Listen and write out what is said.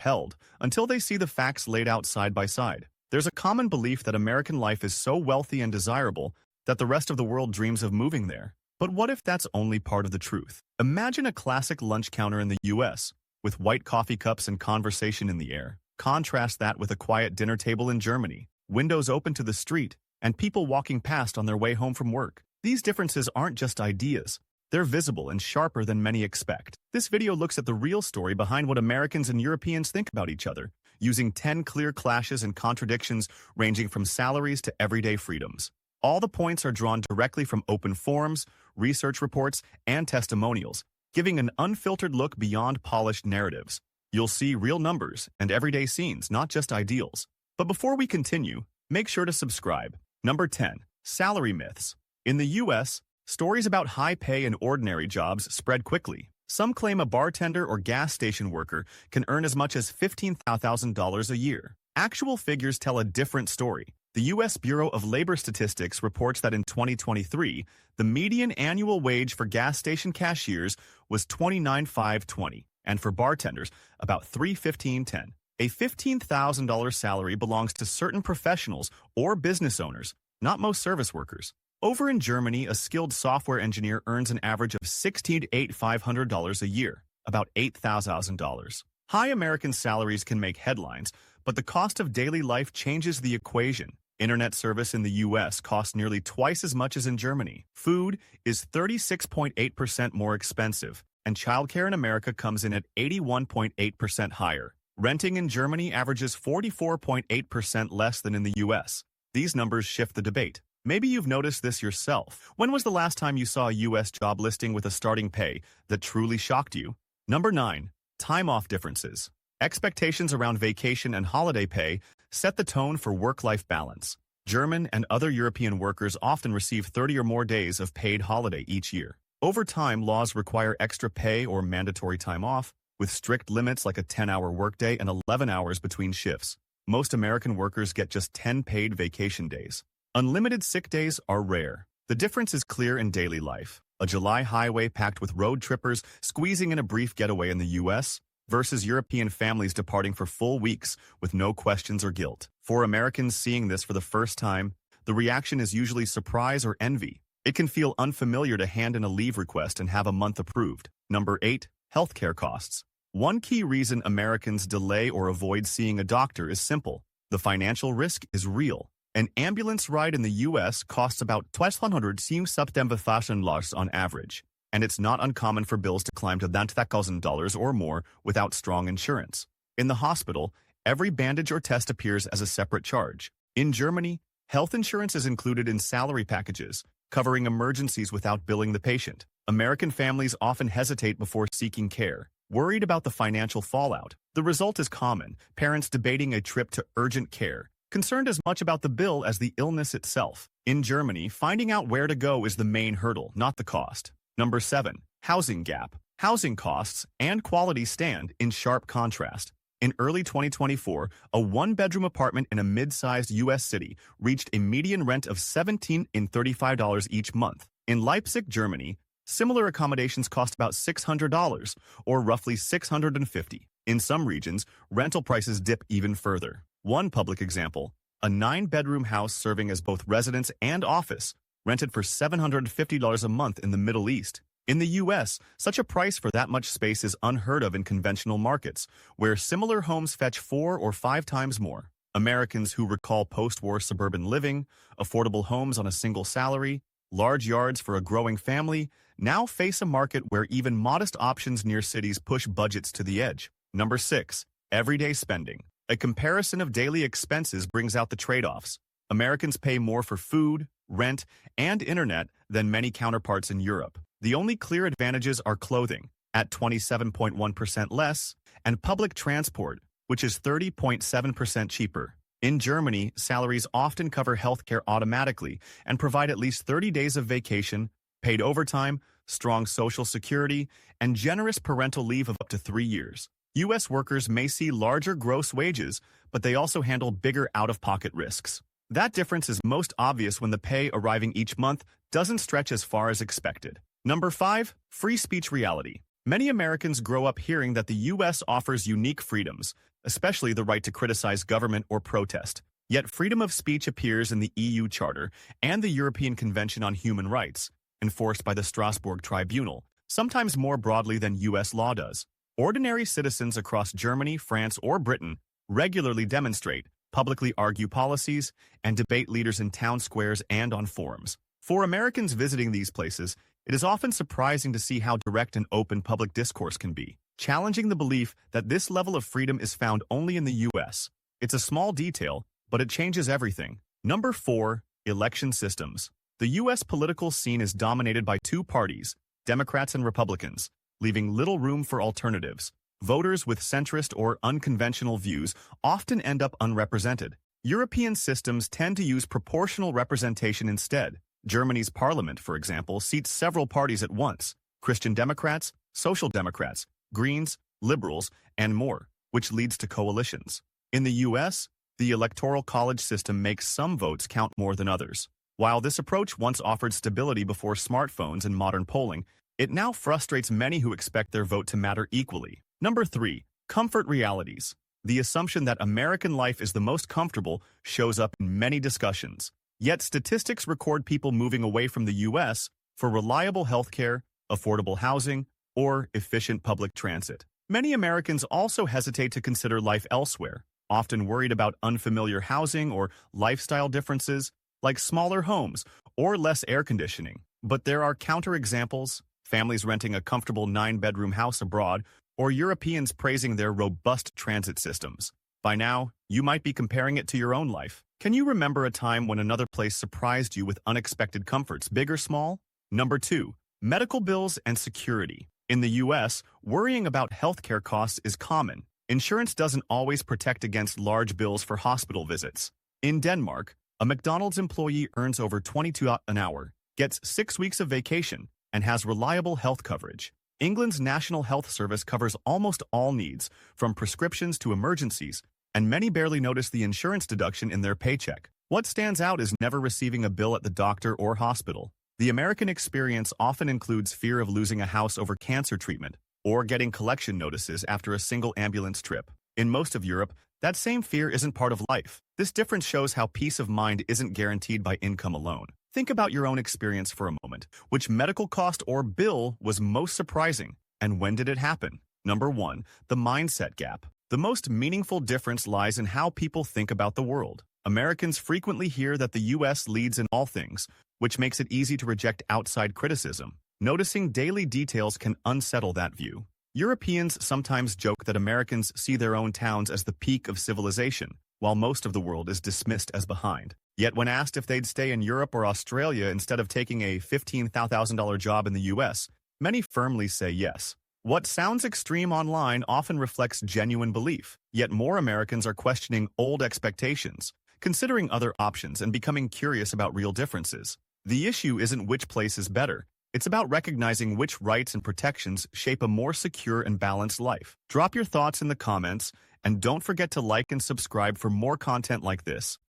upheld until they see the facts laid out side by side. There's a common belief that American life is so wealthy and desirable that the rest of the world dreams of moving there. But what if that's only part of the truth? Imagine a classic lunch counter in the US, with white coffee cups and conversation in the air. Contrast that with a quiet dinner table in Germany, windows open to the street, and people walking past on their way home from work. These differences aren't just ideas. They're visible and sharper than many expect. This video looks at the real story behind what Americans and Europeans think about each other, using 10 clear clashes and contradictions ranging from salaries to everyday freedoms. All the points are drawn directly from open forums, research reports, and testimonials, giving an unfiltered look beyond polished narratives. You'll see real numbers and everyday scenes, not just ideals. But before we continue, make sure to subscribe. Number 10. Salary myths. In the US, stories about high pay and ordinary jobs spread quickly. Some claim a bartender or gas station worker can earn as much as $15,000 a year. Actual figures tell a different story. The U.S. Bureau of Labor Statistics reports that in 2023, the median annual wage for gas station cashiers was $29,520, and for bartenders, about $315.10. A $15,000 salary belongs to certain professionals or business owners, not most service workers. Over in Germany, a skilled software engineer earns an average of $16,500 a year, about $8,000. High American salaries can make headlines, but the cost of daily life changes the equation. Internet service in the U.S. costs nearly twice as much as in Germany. Food is 36.8% more expensive, and childcare in America comes in at 81.8% higher. Renting in Germany averages 44.8% less than in the U.S. These numbers shift the debate. Maybe you've noticed this yourself. When was the last time you saw a U.S. job listing with a starting pay that truly shocked you? Number 9. Time off differences. Expectations around vacation and holiday pay set the tone for work-life balance. German and other European workers often receive 30 or more days of paid holiday each year. Over time, laws require extra pay or mandatory time off, with strict limits like a 10-hour workday and 11 hours between shifts. Most American workers get just 10 paid vacation days. Unlimited sick days are rare. The difference is clear in daily life. A July highway packed with road trippers squeezing in a brief getaway in the U.S., versus European families departing for full weeks with no questions or guilt. For Americans seeing this for the first time, the reaction is usually surprise or envy. It can feel unfamiliar to hand in a leave request and have a month approved. Number 8. Healthcare costs. One key reason Americans delay or avoid seeing a doctor is simple. The financial risk is real. An ambulance ride in the U.S. costs about $1,275 on average, and it's not uncommon for bills to climb to $1,000 or more without strong insurance. In the hospital, every bandage or test appears as a separate charge. In Germany, health insurance is included in salary packages, covering emergencies without billing the patient. American families often hesitate before seeking care, worried about the financial fallout. The result is common: parents debating a trip to urgent care, concerned as much about the bill as the illness itself. In Germany, finding out where to go is the main hurdle, not the cost. Number 7. Housing gap. Housing costs and quality stand in sharp contrast. In early 2024, a one-bedroom apartment in a mid-sized U.S. city reached a median rent of $1,735 each month. In Leipzig, Germany, similar accommodations cost about $600, or roughly $650. In some regions, rental prices dip even further. One public example, a 9-bedroom house serving as both residence and office, rented for $750 a month in the Middle East. In the U.S., such a price for that much space is unheard of in conventional markets, where similar homes fetch 4 or 5 times more. Americans who recall post-war suburban living, affordable homes on a single salary, large yards for a growing family, now face a market where even modest options near cities push budgets to the edge. Number 6. Everyday spending. A comparison of daily expenses brings out the trade-offs. Americans pay more for food, rent, and internet than many counterparts in Europe. The only clear advantages are clothing, at 27.1% less, and public transport, which is 30.7% cheaper. In Germany, salaries often cover healthcare automatically and provide at least 30 days of vacation, paid overtime, strong social security, and generous parental leave of up to 3 years. U.S. workers may see larger gross wages, but they also handle bigger out-of-pocket risks. That difference is most obvious when the pay arriving each month doesn't stretch as far as expected. Number 5. Free speech reality. Many Americans grow up hearing that the U.S. offers unique freedoms, especially the right to criticize government or protest. Yet freedom of speech appears in the EU Charter and the European Convention on Human Rights, enforced by the Strasbourg Tribunal, sometimes more broadly than U.S. law does. Ordinary citizens across Germany, France, or Britain regularly demonstrate, publicly argue policies, and debate leaders in town squares and on forums. For Americans visiting these places, it is often surprising to see how direct and open public discourse can be, challenging the belief that this level of freedom is found only in the U.S. It's a small detail, but it changes everything. Number 4. Election systems. The U.S. political scene is dominated by two parties, Democrats and Republicans, leaving little room for alternatives. Voters with centrist or unconventional views often end up unrepresented. European systems tend to use proportional representation instead. Germany's parliament, for example, seats several parties at once: Christian Democrats, Social Democrats, Greens, Liberals, and more, which leads to coalitions. In the U.S., the electoral college system makes some votes count more than others. While this approach once offered stability before smartphones and modern polling, it now frustrates many who expect their vote to matter equally. Number 3. Comfort realities. The assumption that American life is the most comfortable shows up in many discussions. Yet statistics record people moving away from the U.S. for reliable healthcare, affordable housing, or efficient public transit. Many Americans also hesitate to consider life elsewhere, often worried about unfamiliar housing or lifestyle differences, like smaller homes or less air conditioning. But there are counterexamples: families renting a comfortable 9-bedroom house abroad, or Europeans praising their robust transit systems. By now, you might be comparing it to your own life. Can you remember a time when another place surprised you with unexpected comforts, big or small? Number 2. Medical bills and security. In the U.S., worrying about healthcare costs is common. Insurance doesn't always protect against large bills for hospital visits. In Denmark, a McDonald's employee earns over $22 an hour, gets 6 weeks of vacation, and has reliable health coverage. England's National Health Service covers almost all needs, from prescriptions to emergencies, and many barely notice the insurance deduction in their paycheck. What stands out is never receiving a bill at the doctor or hospital. The American experience often includes fear of losing a house over cancer treatment, or getting collection notices after a single ambulance trip. In most of Europe, that same fear isn't part of life. This difference shows how peace of mind isn't guaranteed by income alone. Think about your own experience for a moment. Which medical cost or bill was most surprising, and when did it happen? Number 1. The mindset gap. The most meaningful difference lies in how people think about the world. Americans frequently hear that the U.S. leads in all things, which makes it easy to reject outside criticism. Noticing daily details can unsettle that view. Europeans sometimes joke that Americans see their own towns as the peak of civilization, while most of the world is dismissed as behind. Yet when asked if they'd stay in Europe or Australia instead of taking a $15,000 job in the U.S., many firmly say yes. What sounds extreme online often reflects genuine belief, yet more Americans are questioning old expectations, considering other options, and becoming curious about real differences. The issue isn't which place is better. It's about recognizing which rights and protections shape a more secure and balanced life. Drop your thoughts in the comments, and don't forget to like and subscribe for more content like this.